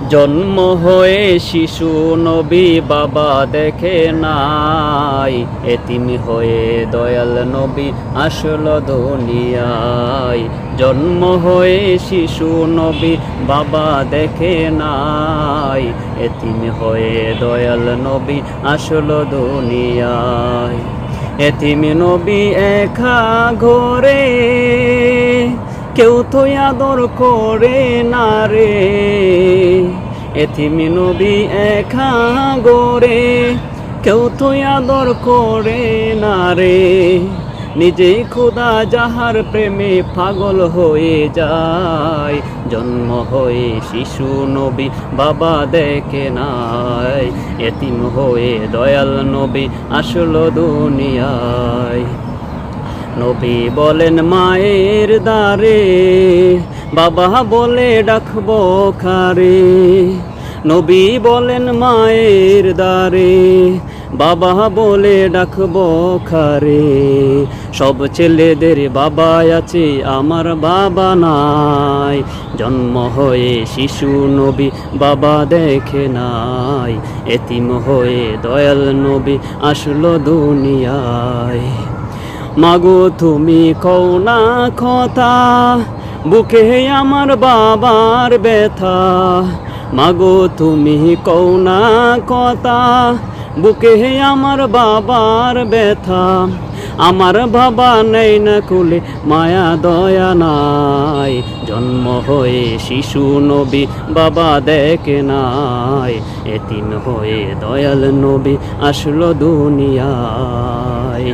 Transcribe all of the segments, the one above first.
জন্ম হয়ে শিশু নবী বাবা দেখে নাই, এতিম হয়ে দয়াল নবী আসলো দুনিয়ায়। জন্ম হয়ে শিশু নবী বাবা দেখে নাই, এতিম হয়ে দয়াল নবী আসলো দুনিয়ায়। এতিম নবী একা ঘরে, কেউ তো আদর করে না রে। এতিম নবী একা ঘরে, কেউ তো আদর করে না রে। নিজেই খোদা যাহার প্রেমে পাগল হয়ে যায়, জন্ম হয়ে শিশু নবী বাবা দেখে নাই, এতিম হয়ে দয়াল নবী আসলো দুনিয়ায়। নবী বলেন মায়ের দ্বারে, বাবা বলে ডাকবো কারে। নবী বলেন মায়ের দ্বারে, বাবা বলে ডাকবো কারে। সব ছেলেদের বাবা আছে, আমার বাবা নাই। জন্ম হয়ে শিশু নবী বাবা দেখে নাই, এতিম হয়ে দয়াল নবী আসলো দুনিয়ায়। মাগো তুমি কও না কথা, বুকে আমার বাবার ব্যথা। মাগো তুমি কও না কথা, বুকে আমার বাবার ব্যথা। আমার বাবা নেই না কুলে, মায়া দয়া নাই। জন্ম হয়ে শিশু নবী বাবা দেখে নাই, এতিম হয়ে দয়াল নবী আসলো দুনিয়ায়।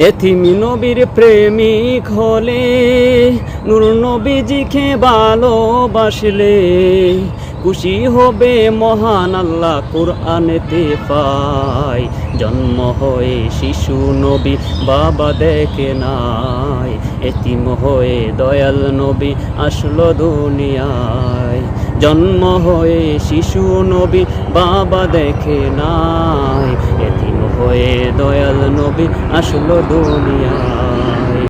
এতিম নবীর প্রেমিক হলে, নূর নবীজিকে ভালোবাসলে, খুশি হবে মহান আল্লাহ কুরআনেতে পায়। জন্ম হয়ে শিশু নবী বাবা দেখে নাই, এতিম হয়ে দয়াল নবী আসলো দুনিয়ায়। জন্ম হয়ে শিশু নবী বাবা দেখে নাই, এতিম হয়ে দয়াল নবী আসলো দুনিয়ায়।